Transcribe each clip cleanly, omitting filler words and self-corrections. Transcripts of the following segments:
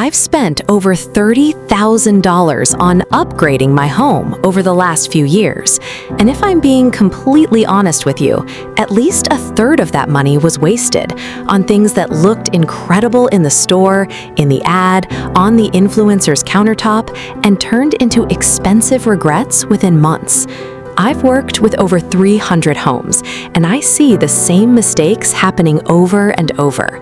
I've spent over $30,000 on upgrading my home over the last few years. And if I'm being completely honest with you, at least a third of that money was wasted on things that looked incredible in the store, in the ad, on the influencer's countertop, and turned into expensive regrets within months. I've worked with over 300 homes, and I see the same mistakes happening over and over.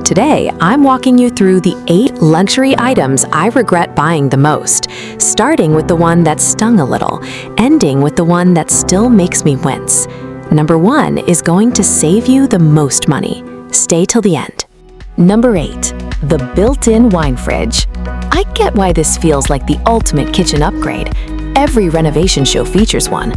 Today, I'm walking you through the 8 luxury items I regret buying the most, starting with the one that stung a little, ending with the one that still makes me wince. Number 1 is going to save you the most money. Stay till the end. Number 8, the built-in wine fridge. I get why this feels like the ultimate kitchen upgrade. Every renovation show features one.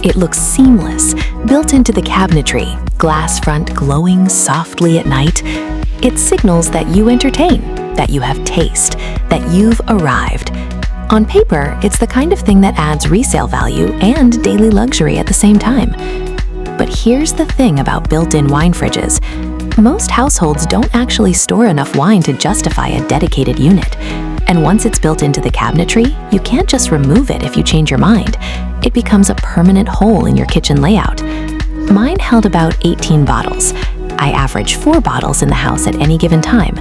It looks seamless, built into the cabinetry, glass front glowing softly at night. It signals that you entertain, that you have taste, that you've arrived. On paper, it's the kind of thing that adds resale value and daily luxury at the same time. But here's the thing about built-in wine fridges. Most households don't actually store enough wine to justify a dedicated unit. And once it's built into the cabinetry, you can't just remove it if you change your mind. It becomes a permanent hole in your kitchen layout. Mine held about 18 bottles. I average 4 bottles in the house at any given time.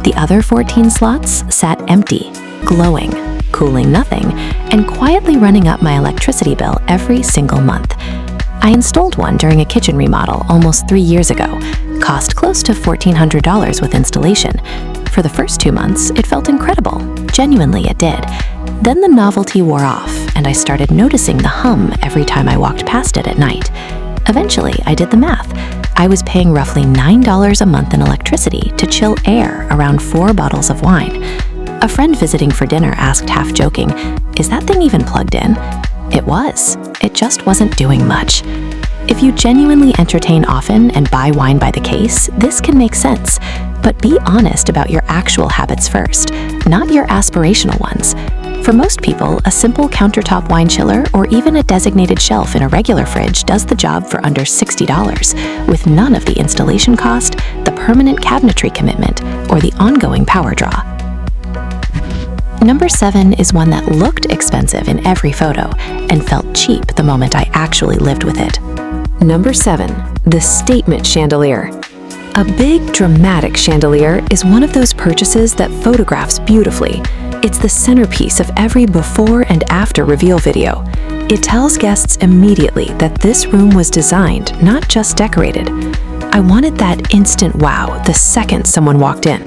The other 14 slots sat empty, glowing, cooling nothing, and quietly running up my electricity bill every single month. I installed one during a kitchen remodel almost 3 years ago. Cost close to $1,400 with installation. For the first 2 months, it felt incredible. Genuinely, it did. Then the novelty wore off, and I started noticing the hum every time I walked past it at night. Eventually, I did the math. I was paying roughly $9 a month in electricity to chill air around 4 bottles of wine. A friend visiting for dinner asked half joking, "Is that thing even plugged in?" It was. It just wasn't doing much. If you genuinely entertain often and buy wine by the case, this can make sense. But be honest about your actual habits first, not your aspirational ones. For most people, a simple countertop wine chiller or even a designated shelf in a regular fridge does the job for under $60, with none of the installation cost, the permanent cabinetry commitment, or the ongoing power draw. Number 7 is one that looked expensive in every photo and felt cheap the moment I actually lived with it. Number 7, the statement chandelier. A big, dramatic chandelier is one of those purchases that photographs beautifully. It's the centerpiece of every before and after reveal video. It tells guests immediately that this room was designed, not just decorated. I wanted that instant wow the second someone walked in.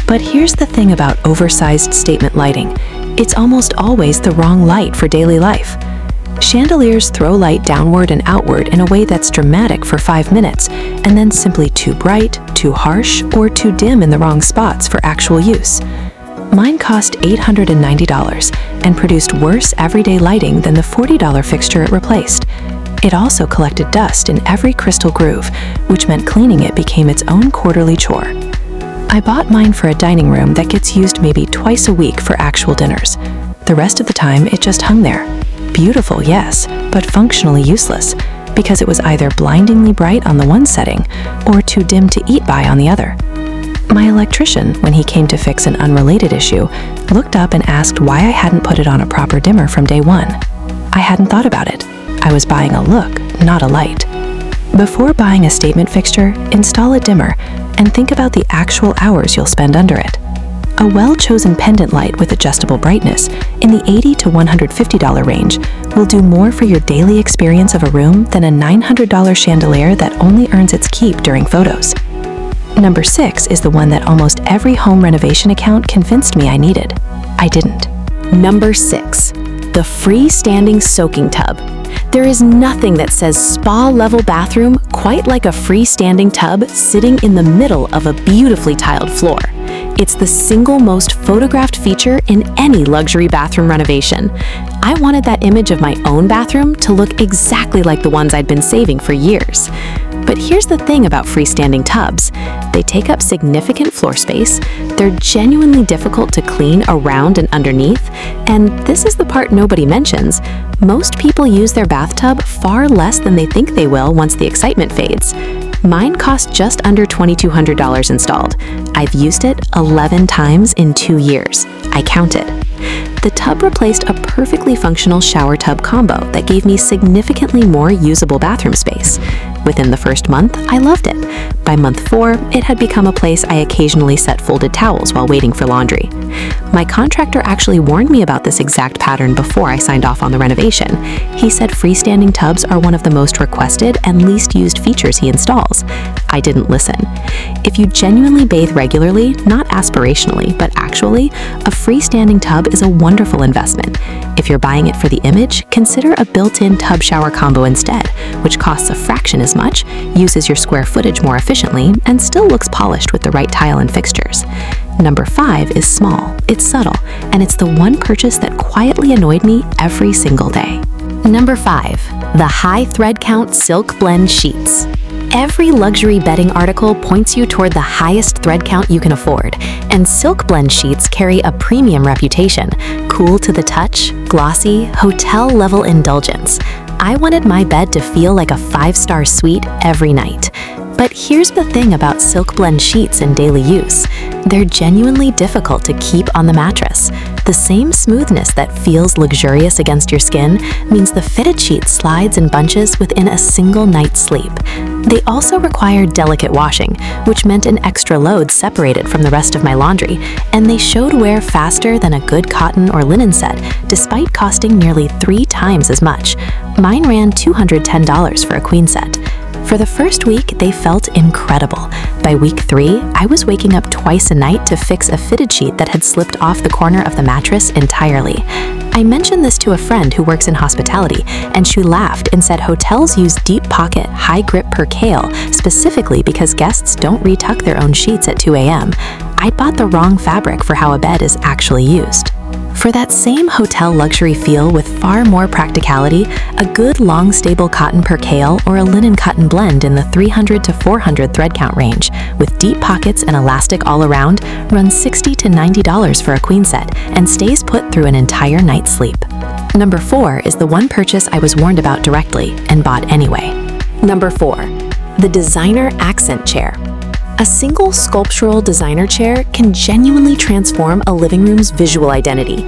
But here's the thing about oversized statement lighting. It's almost always the wrong light for daily life. Chandeliers throw light downward and outward in a way that's dramatic for 5 minutes, and then simply too bright, too harsh, or too dim in the wrong spots for actual use. Mine cost $890 and produced worse everyday lighting than the $40 fixture it replaced. It also collected dust in every crystal groove, which meant cleaning it became its own quarterly chore. I bought mine for a dining room that gets used maybe twice a week for actual dinners. The rest of the time, it just hung there. Beautiful, yes, but functionally useless, because it was either blindingly bright on the one setting or too dim to eat by on the other. My electrician, when he came to fix an unrelated issue, looked up and asked why I hadn't put it on a proper dimmer from day one. I hadn't thought about it. I was buying a look, not a light. Before buying a statement fixture, install a dimmer and think about the actual hours you'll spend under it. A well-chosen pendant light with adjustable brightness in the $80 to $150 range will do more for your daily experience of a room than a $900 chandelier that only earns its keep during photos. Number 6 is the one that almost every home renovation account convinced me I needed. I didn't. Number 6, the freestanding soaking tub. There is nothing that says spa-level bathroom quite like a freestanding tub sitting in the middle of a beautifully tiled floor. It's the single most photographed feature in any luxury bathroom renovation. I wanted that image of my own bathroom to look exactly like the ones I'd been saving for years. But here's the thing about freestanding tubs. They take up significant floor space, they're genuinely difficult to clean around and underneath, and this is the part nobody mentions. Most people use their bathtub far less than they think they will once the excitement fades. Mine cost just under $2,200 installed. I've used it 11 times in 2 years. I counted. The tub replaced a perfectly functional shower tub combo that gave me significantly more usable bathroom space. Within the first month, I loved it. By month 4, it had become a place I occasionally set folded towels while waiting for laundry. My contractor actually warned me about this exact pattern before I signed off on the renovation. He said freestanding tubs are one of the most requested and least used features he installs. I didn't listen. If you genuinely bathe regularly, not aspirationally, but actually, a freestanding tub is a wonderful investment. If you're buying it for the image, consider a built-in tub shower combo instead, which costs a fraction as much, uses your square footage more efficiently, and still looks polished with the right tile and fixtures. Number 5 is small, it's subtle, and it's the one purchase that quietly annoyed me every single day. Number 5, the high thread count silk blend sheets. Every luxury bedding article points you toward the highest thread count you can afford, and silk blend sheets carry a premium reputation. Cool to the touch, glossy, hotel-level indulgence. I wanted my bed to feel like a 5-star suite every night. But here's the thing about silk blend sheets in daily use. They're genuinely difficult to keep on the mattress. The same smoothness that feels luxurious against your skin means the fitted sheet slides in bunches within a single night's sleep. They also require delicate washing, which meant an extra load separated from the rest of my laundry, and they showed wear faster than a good cotton or linen set, despite costing nearly 3 times as much. Mine ran $210 for a queen set. For the first week, they felt incredible. By week 3, I was waking up twice a night to fix a fitted sheet that had slipped off the corner of the mattress entirely. I mentioned this to a friend who works in hospitality, and she laughed and said hotels use deep pocket, high grip percale specifically because guests don't retuck their own sheets at 2 a.m. I bought the wrong fabric for how a bed is actually used. For that same hotel luxury feel with far more practicality, a good long stable cotton percale or a linen cotton blend in the 300 to 400 thread count range, with deep pockets and elastic all around, runs $60 to $90 for a queen set and stays put through an entire night's sleep. Number 4 is the one purchase I was warned about directly and bought anyway. Number 4, the designer accent chair. A single sculptural designer chair can genuinely transform a living room's visual identity.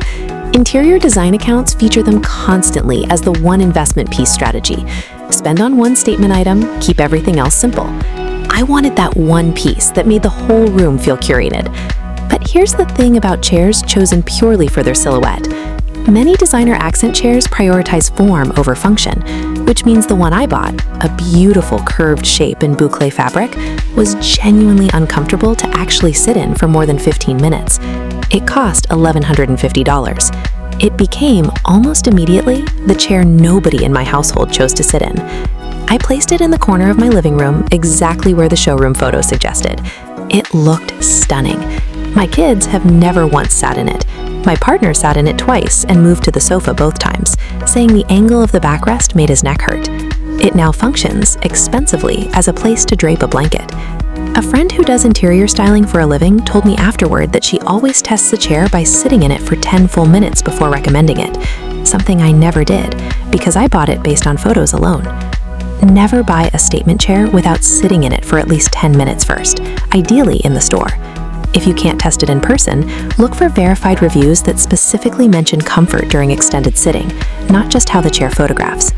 Interior design accounts feature them constantly as the one investment piece strategy. Spend on one statement item, keep everything else simple. I wanted that one piece that made the whole room feel curated. But here's the thing about chairs chosen purely for their silhouette. Many designer accent chairs prioritize form over function, which means the one I bought, a beautiful curved shape in boucle fabric, was genuinely uncomfortable to actually sit in for more than 15 minutes. It cost $1,150. It became, almost immediately, the chair nobody in my household chose to sit in. I placed it in the corner of my living room, exactly where the showroom photo suggested. It looked stunning. My kids have never once sat in it. My partner sat in it twice and moved to the sofa both times, saying the angle of the backrest made his neck hurt. It now functions, expensively, as a place to drape a blanket. A friend who does interior styling for a living told me afterward that she always tests the chair by sitting in it for 10 full minutes before recommending it, something I never did, because I bought it based on photos alone. Never buy a statement chair without sitting in it for at least 10 minutes first, ideally in the store. If you can't test it in person, look for verified reviews that specifically mention comfort during extended sitting, not just how the chair photographs.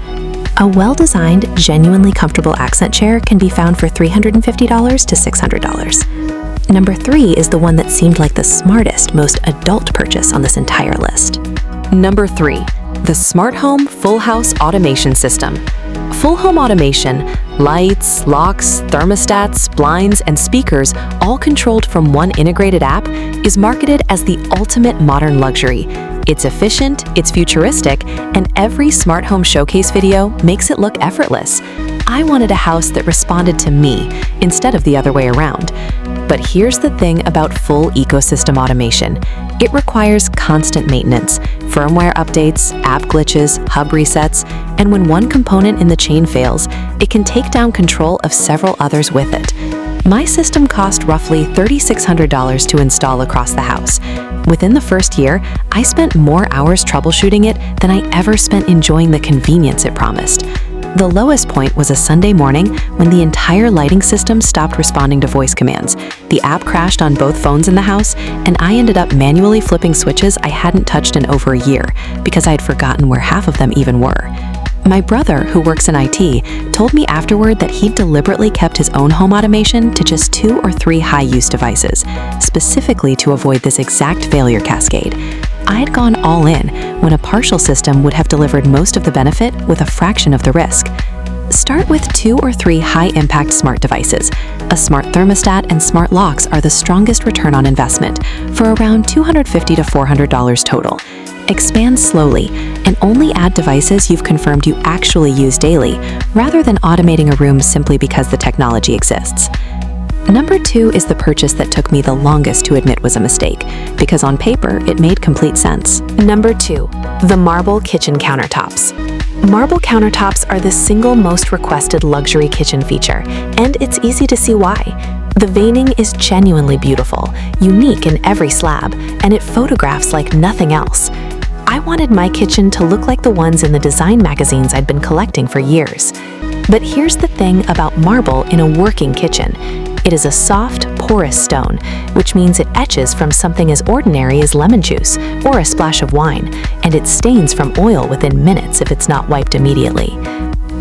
A well-designed, genuinely comfortable accent chair can be found for $350 to $600. Number 3 is the one that seemed like the smartest, most adult purchase on this entire list. Number 3, the Smart Home Full House Automation System. Full home automation, lights, locks, thermostats, blinds, and speakers, all controlled from one integrated app, is marketed as the ultimate modern luxury. It's efficient, it's futuristic, and every smart home showcase video makes it look effortless. I wanted a house that responded to me instead of the other way around. But here's the thing about full ecosystem automation. It requires constant maintenance, firmware updates, app glitches, hub resets, and when one component in the chain fails, it can take down control of several others with it. My system cost roughly $3,600 to install across the house. Within the first year, I spent more hours troubleshooting it than I ever spent enjoying the convenience it promised. The lowest point was a Sunday morning when the entire lighting system stopped responding to voice commands. The app crashed on both phones in the house, and I ended up manually flipping switches I hadn't touched in over a year because I had forgotten where half of them even were. My brother, who works in IT, told me afterward that he'd deliberately kept his own home automation to just 2 or 3 high-use devices, specifically to avoid this exact failure cascade. I had gone all in when a partial system would have delivered most of the benefit with a fraction of the risk. Start with 2 or 3 high-impact smart devices. A smart thermostat and smart locks are the strongest return on investment for around $250 to $400 total. Expand slowly and only add devices you've confirmed you actually use daily, rather than automating a room simply because the technology exists. Number 2 is the purchase that took me the longest to admit was a mistake, because on paper it made complete sense. Number 2, the marble kitchen countertops. Marble countertops are the single most requested luxury kitchen feature, and it's easy to see why. The veining is genuinely beautiful, unique in every slab, and it photographs like nothing else. I wanted my kitchen to look like the ones in the design magazines I'd been collecting for years. But here's the thing about marble in a working kitchen. It is a soft, porous stone, which means it etches from something as ordinary as lemon juice or a splash of wine, and it stains from oil within minutes if it's not wiped immediately.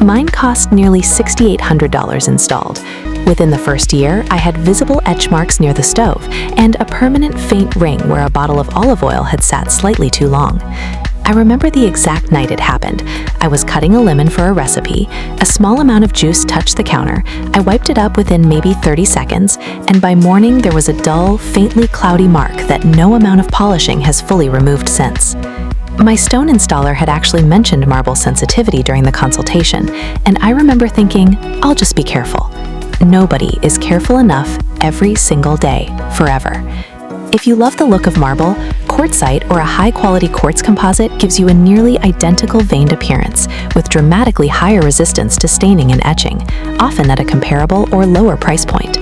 Mine cost nearly $6,800 installed. Within the first year, I had visible etch marks near the stove and a permanent faint ring where a bottle of olive oil had sat slightly too long. I remember the exact night it happened. I was cutting a lemon for a recipe, a small amount of juice touched the counter, I wiped it up within maybe 30 seconds, and by morning there was a dull, faintly cloudy mark that no amount of polishing has fully removed since. My stone installer had actually mentioned marble sensitivity during the consultation, and I remember thinking, I'll just be careful. Nobody is careful enough every single day, forever. If you love the look of marble, quartzite or a high-quality quartz composite gives you a nearly identical veined appearance with dramatically higher resistance to staining and etching, often at a comparable or lower price point.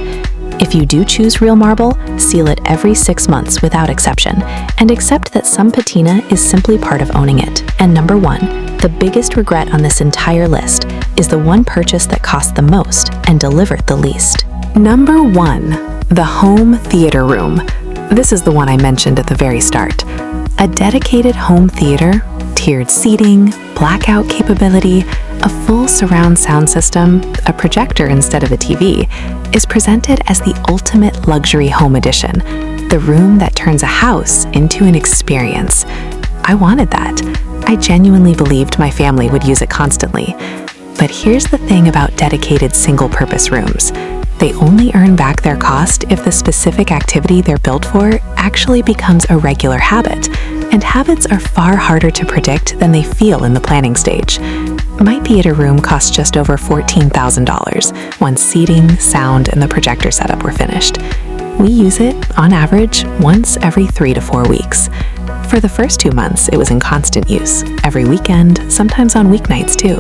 If you do choose real marble, seal it every 6 months without exception, and accept that some patina is simply part of owning it. And number 1, the biggest regret on this entire list is the one purchase that cost the most and delivered the least. Number 1, the home theater room. This is the one I mentioned at the very start. A dedicated home theater, tiered seating, blackout capability, a full surround sound system, a projector instead of a TV, is presented as the ultimate luxury home edition, the room that turns a house into an experience. I wanted that. I genuinely believed my family would use it constantly. But here's the thing about dedicated single-purpose rooms. They only earn back their cost if the specific activity they're built for actually becomes a regular habit, and habits are far harder to predict than they feel in the planning stage. My theater room cost just over $14,000 once seating, sound, and the projector setup were finished. We use it, on average, once every 3 to 4 weeks. For the first 2 months, it was in constant use, every weekend, sometimes on weeknights too.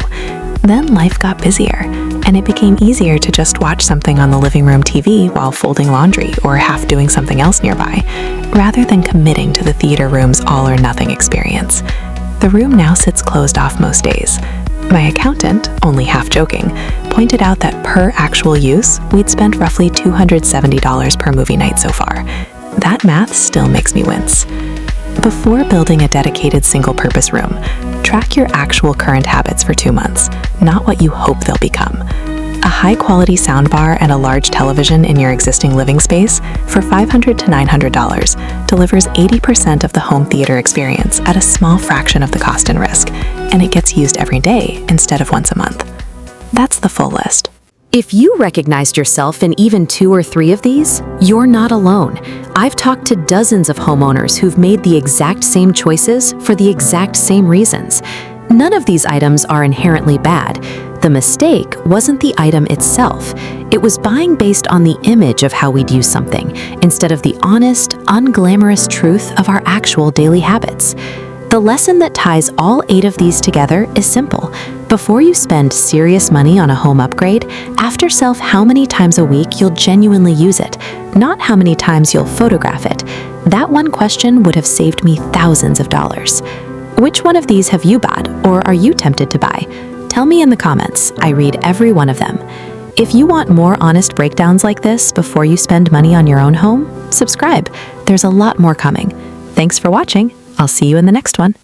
Then life got busier, and it became easier to just watch something on the living room TV while folding laundry or half doing something else nearby, rather than committing to the theater room's all-or-nothing experience. The room now sits closed off most days. My accountant, only half joking, pointed out that per actual use, we'd spent roughly $270 per movie night so far. That math still makes me wince. Before building a dedicated single-purpose room, track your actual current habits for 2 months, not what you hope they'll become. A high-quality soundbar and a large television in your existing living space for $500 to $900 delivers 80% of the home theater experience at a small fraction of the cost and risk, and it gets used every day instead of once a month. That's the full list. If you recognized yourself in even 2 or 3 of these, you're not alone. I've talked to dozens of homeowners who've made the exact same choices for the exact same reasons. None of these items are inherently bad. The mistake wasn't the item itself. It was buying based on the image of how we'd use something, instead of the honest, unglamorous truth of our actual daily habits. The lesson that ties all 8 of these together is simple. Before you spend serious money on a home upgrade, ask yourself how many times a week you'll genuinely use it, not how many times you'll photograph it. That one question would have saved me thousands of dollars. Which one of these have you bought, or are you tempted to buy? Tell me in the comments. I read every one of them. If you want more honest breakdowns like this before you spend money on your own home, subscribe. There's a lot more coming. Thanks for watching. I'll see you in the next one.